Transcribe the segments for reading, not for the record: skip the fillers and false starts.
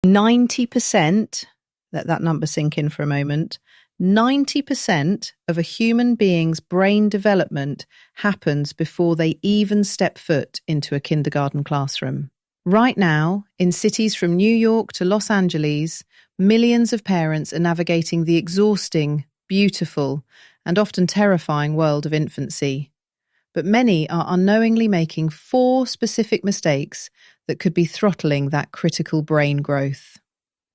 90%, let that number sink in for a moment, 90% of a human being's brain development happens before they even step foot into a kindergarten classroom. Right now, in cities from New York to Los Angeles, millions of parents are navigating the exhausting, beautiful, and often terrifying world of infancy. But many are unknowingly making 4 specific mistakes that could be throttling that critical brain growth.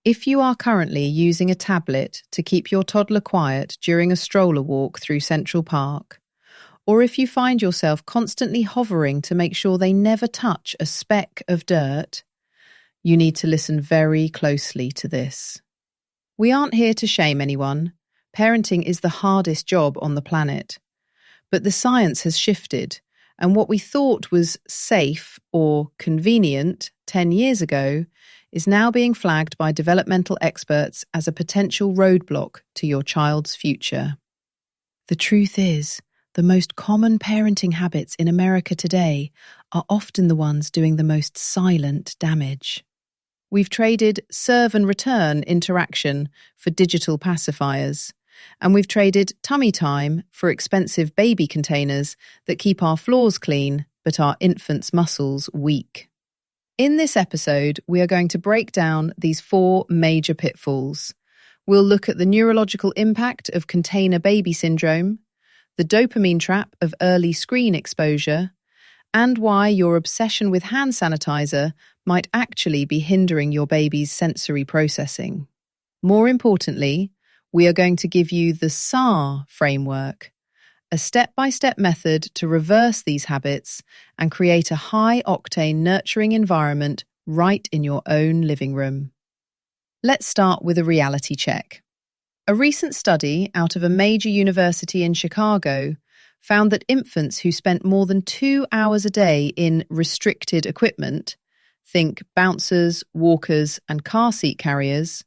If you are currently using a tablet to keep your toddler quiet during a stroller walk through Central Park, or if you find yourself constantly hovering to make sure they never touch a speck of dirt, you need to listen very closely to this. We aren't here to shame anyone. Parenting is the hardest job on the planet. But the science has shifted, and what we thought was safe or convenient 10 years ago is now being flagged by developmental experts as a potential roadblock to your child's future. The truth is, the most common parenting habits in America today are often the ones doing the most silent damage. We've traded serve and return interaction for digital pacifiers, and we've traded tummy time for expensive baby containers that keep our floors clean but our infants' muscles weak. In this episode, we are going to break down these 4 major pitfalls. We'll look at the neurological impact of container baby syndrome, the dopamine trap of early screen exposure, and why your obsession with hand sanitizer might actually be hindering your baby's sensory processing. More importantly, we are going to give you the C.A.R.E framework, a step-by-step method to reverse these habits and create a high-octane nurturing environment right in your own living room. Let's start with a reality check. A recent study out of a major university in Chicago found that infants who spent more than 2 hours a day in restricted equipment, think bouncers, walkers, and car seat carriers,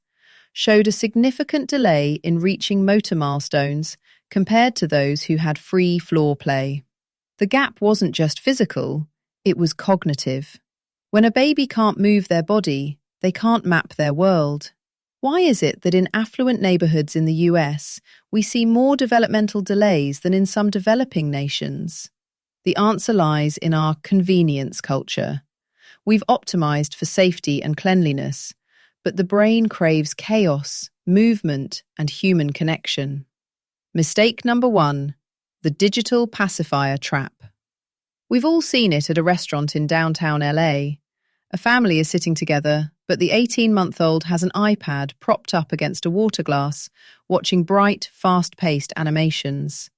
showed a significant delay in reaching motor milestones compared to those who had free floor play. The gap wasn't just physical, it was cognitive. When a baby can't move their body, they can't map their world. Why is it that in affluent neighborhoods in the US, we see more developmental delays than in some developing nations? The answer lies in our convenience culture. We've optimized for safety and cleanliness, but the brain craves chaos, movement, and human connection. Mistake number 1, the digital pacifier trap. We've all seen it at a restaurant in downtown LA. A family is sitting together, but the 18-month-old has an iPad propped up against a water glass, watching bright, fast-paced animations.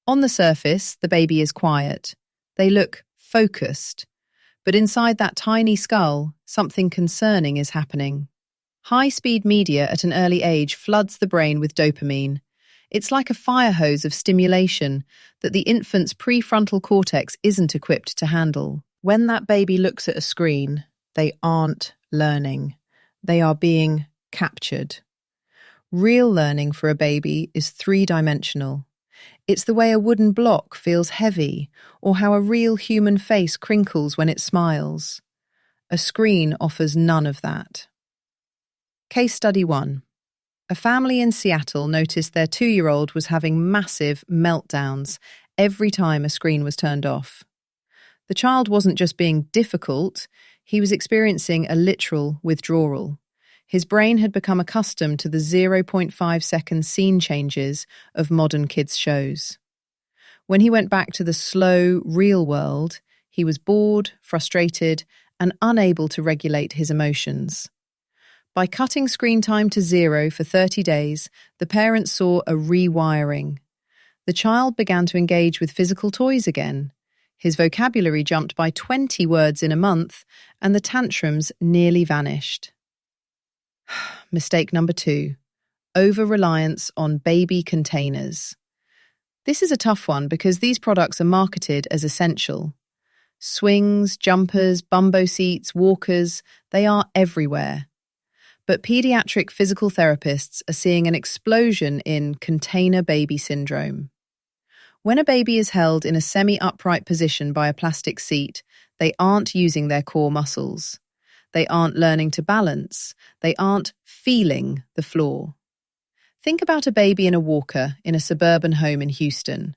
On the surface, the baby is quiet. They look focused. But inside that tiny skull, something concerning is happening. High-speed media at an early age floods the brain with dopamine. It's like a fire hose of stimulation that the infant's prefrontal cortex isn't equipped to handle. When that baby looks at a screen, they aren't learning. They are being captured. Real learning for a baby is 3-dimensional. It's the way a wooden block feels heavy, or how a real human face crinkles when it smiles. A screen offers none of that. Case study 1. A family in Seattle noticed their 2-year-old was having massive meltdowns every time a screen was turned off. The child wasn't just being difficult, he was experiencing a literal withdrawal. His brain had become accustomed to the 0.5-second scene changes of modern kids' shows. When he went back to the slow, real world, he was bored, frustrated, and unable to regulate his emotions. By cutting screen time to 0 for 30 days, the parents saw a rewiring. The child began to engage with physical toys again. His vocabulary jumped by 20 words in a month, and the tantrums nearly vanished. Mistake number 2. Over-reliance on baby containers. This is a tough one because these products are marketed as essential. Swings, jumpers, bumbo seats, walkers, they are everywhere. But pediatric physical therapists are seeing an explosion in container baby syndrome. When a baby is held in a semi-upright position by a plastic seat, they aren't using their core muscles. They aren't learning to balance. They aren't feeling the floor. Think about a baby in a walker in a suburban home in Houston.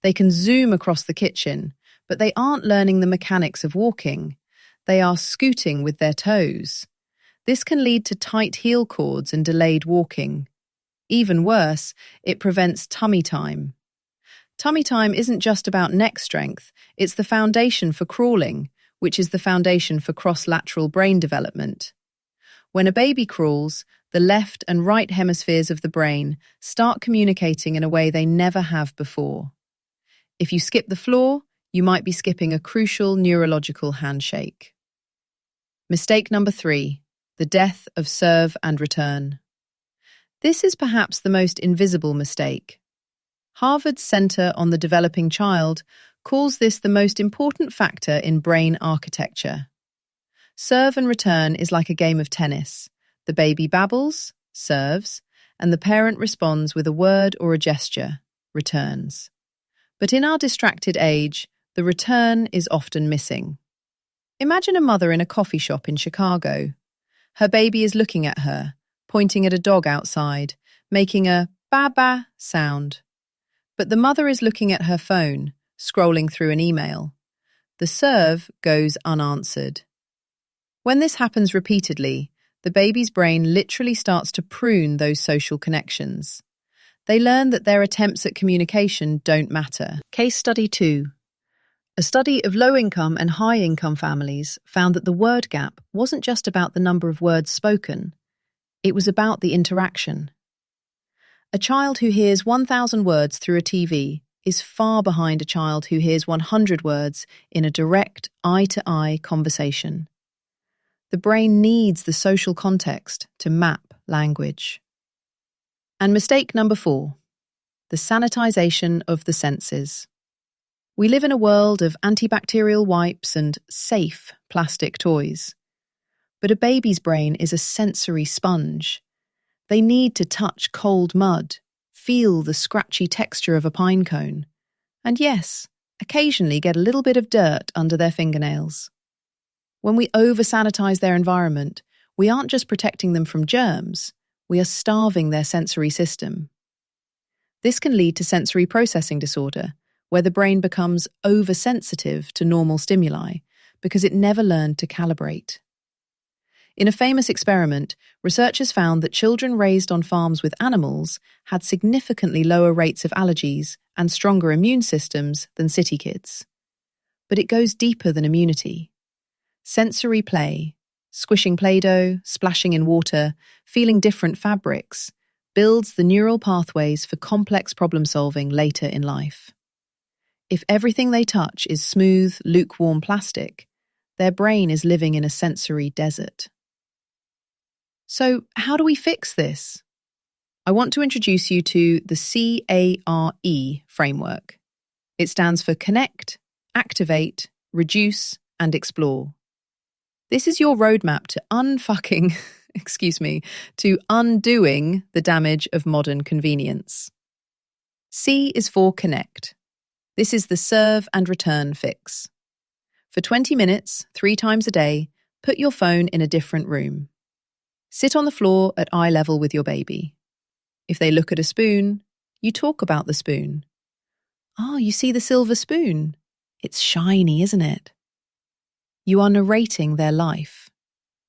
They can zoom across the kitchen, but they aren't learning the mechanics of walking. They are scooting with their toes. This can lead to tight heel cords and delayed walking. Even worse, it prevents tummy time. Tummy time isn't just about neck strength, it's the foundation for crawling, which is the foundation for cross-lateral brain development. When a baby crawls, the left and right hemispheres of the brain start communicating in a way they never have before. If you skip the floor, you might be skipping a crucial neurological handshake. Mistake number 3, the death of serve and return. This is perhaps the most invisible mistake. Harvard's Center on the Developing Child calls this the most important factor in brain architecture. Serve and return is like a game of tennis. The baby babbles, serves, and the parent responds with a word or a gesture, returns. But in our distracted age, the return is often missing. Imagine a mother in a coffee shop in Chicago. Her baby is looking at her, pointing at a dog outside, making a ba-ba sound. But the mother is looking at her phone, scrolling through an email. The serve goes unanswered. When this happens repeatedly, the baby's brain literally starts to prune those social connections. They learn that their attempts at communication don't matter. Case study 2. A study of low-income and high-income families found that the word gap wasn't just about the number of words spoken. It was about the interaction. A child who hears 1,000 words through a TV is far behind a child who hears 100 words in a direct, eye-to-eye conversation. The brain needs the social context to map language. And mistake number 4, the sanitization of the senses. We live in a world of antibacterial wipes and safe plastic toys. But a baby's brain is a sensory sponge. They need to touch cold mud, feel the scratchy texture of a pine cone, and yes, occasionally get a little bit of dirt under their fingernails. When we over-sanitize their environment, we aren't just protecting them from germs, we are starving their sensory system. This can lead to sensory processing disorder, where the brain becomes oversensitive to normal stimuli because it never learned to calibrate. In a famous experiment, researchers found that children raised on farms with animals had significantly lower rates of allergies and stronger immune systems than city kids. But it goes deeper than immunity. Sensory play, squishing Play-Doh, splashing in water, feeling different fabrics, builds the neural pathways for complex problem-solving later in life. If everything they touch is smooth, lukewarm plastic, their brain is living in a sensory desert. So, how do we fix this? I want to introduce you to the C.A.R.E. framework. It stands for Connect, Activate, Reduce, and Explore. This is your roadmap to to undoing the damage of modern convenience. C is for Connect. This is the serve and return fix. For 20 minutes, 3 times a day, put your phone in a different room. Sit on the floor at eye level with your baby. If they look at a spoon, you talk about the spoon. Oh, you see the silver spoon? It's shiny, isn't it? You are narrating their life.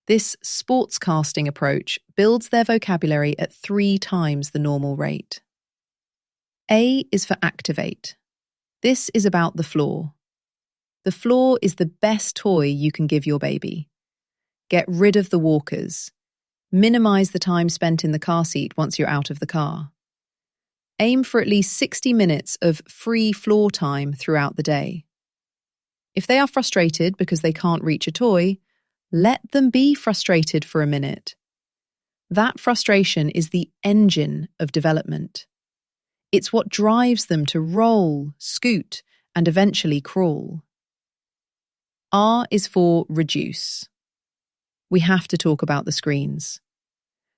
This sportscasting approach builds their vocabulary at 3 times the normal rate. A is for activate. This is about the floor. The floor is the best toy you can give your baby. Get rid of the walkers. Minimize the time spent in the car seat once you're out of the car. Aim for at least 60 minutes of free floor time throughout the day. If they are frustrated because they can't reach a toy, let them be frustrated for a minute. That frustration is the engine of development. It's what drives them to roll, scoot, and eventually crawl. R is for reduce. We have to talk about the screens.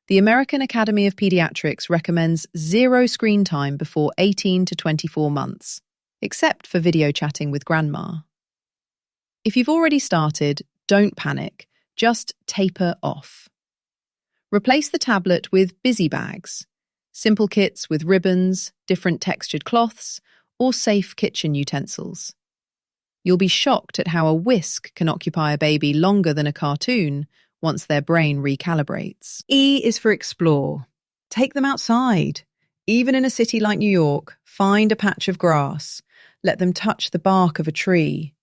The American Academy of Pediatrics recommends 0 screen time before 18 to 24 months, except for video chatting with grandma. If you've already started, don't panic. Just taper off. Replace the tablet with busy bags, simple kits with ribbons, different textured cloths, or safe kitchen utensils. You'll be shocked at how a whisk can occupy a baby longer than a cartoon once their brain recalibrates. E is for explore. Take them outside. Even in a city like New York, find a patch of grass. Let them touch the bark of a tree.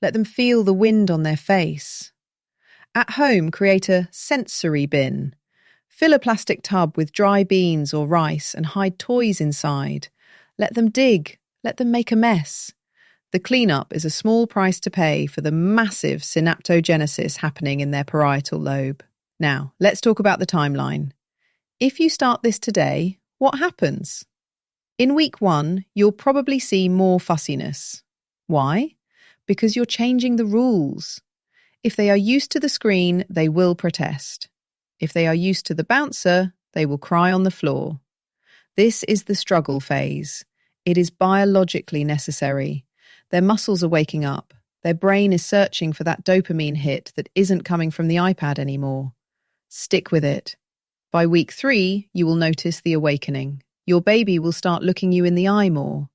Let them feel the wind on their face. At home, create a sensory bin. Fill a plastic tub with dry beans or rice and hide toys inside. Let them dig. Let them make a mess. The cleanup is a small price to pay for the massive synaptogenesis happening in their parietal lobe. Now, let's talk about the timeline. If you start this today, what happens? In week 1, you'll probably see more fussiness. Why? Because you're changing the rules. If they are used to the screen, they will protest. If they are used to the bouncer, they will cry on the floor. This is the struggle phase. It is biologically necessary. Their muscles are waking up. Their brain is searching for that dopamine hit that isn't coming from the iPad anymore. Stick with it. By week 3, you will notice the awakening. Your baby will start looking you in the eye more.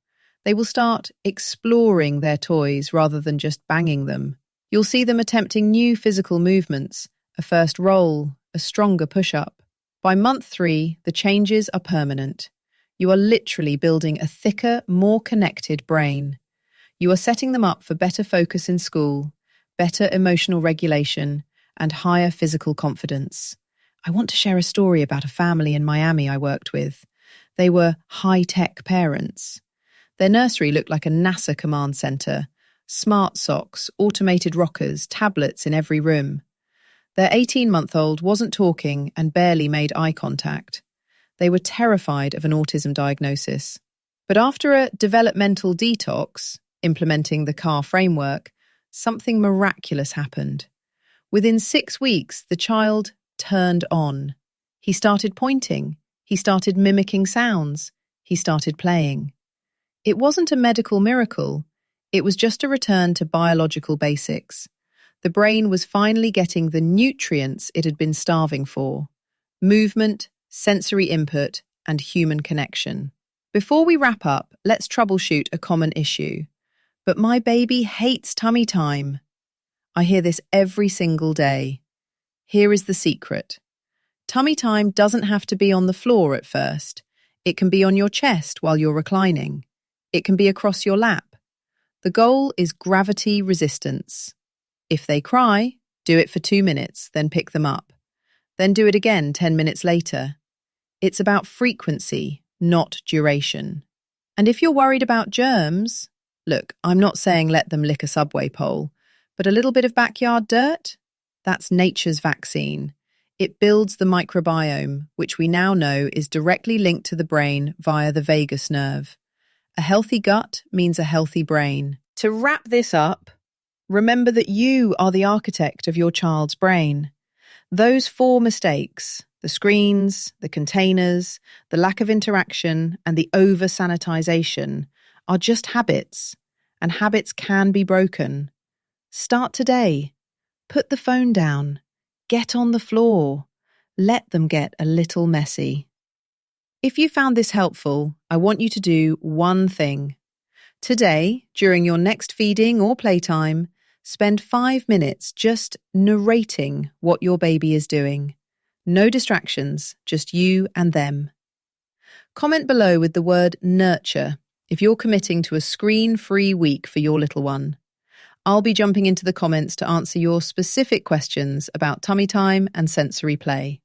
They will start exploring their toys rather than just banging them. You'll see them attempting new physical movements, a first roll, a stronger push-up. By month 3, the changes are permanent. You are literally building a thicker, more connected brain. You are setting them up for better focus in school, better emotional regulation, and higher physical confidence. I want to share a story about a family in Miami I worked with. They were high-tech parents. Their nursery looked like a NASA command center. Smart socks, automated rockers, tablets in every room. Their 18-month-old wasn't talking and barely made eye contact. They were terrified of an autism diagnosis. But after a developmental detox, implementing the C.A.R.E framework, something miraculous happened. Within 6 weeks, the child turned on. He started pointing. He started mimicking sounds. He started playing. It wasn't a medical miracle. It was just a return to biological basics. The brain was finally getting the nutrients it had been starving for: movement, sensory input, and human connection. Before we wrap up, let's troubleshoot a common issue. But my baby hates tummy time. I hear this every single day. Here is the secret. Tummy time doesn't have to be on the floor at first. It can be on your chest while you're reclining. It can be across your lap. The goal is gravity resistance. If they cry, do it for 2 minutes, then pick them up. Then do it again 10 minutes later. It's about frequency, not duration. And if you're worried about germs, look, I'm not saying let them lick a subway pole, but a little bit of backyard dirt? That's nature's vaccine. It builds the microbiome, which we now know is directly linked to the brain via the vagus nerve. A healthy gut means a healthy brain. To wrap this up, remember that you are the architect of your child's brain. Those 4 mistakes, the screens, the containers, the lack of interaction, and the over-sanitization, are just habits, and habits can be broken. Start today. Put the phone down. Get on the floor. Let them get a little messy. If you found this helpful, I want you to do one thing. Today, during your next feeding or playtime, spend 5 minutes just narrating what your baby is doing. No distractions, just you and them. Comment below with the word nurture if you're committing to a screen-free week for your little one. I'll be jumping into the comments to answer your specific questions about tummy time and sensory play.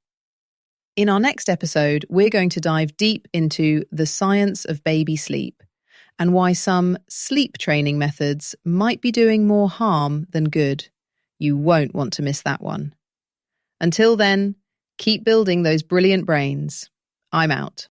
In our next episode, we're going to dive deep into the science of baby sleep and why some sleep training methods might be doing more harm than good. You won't want to miss that one. Until then, keep building those brilliant brains. I'm out.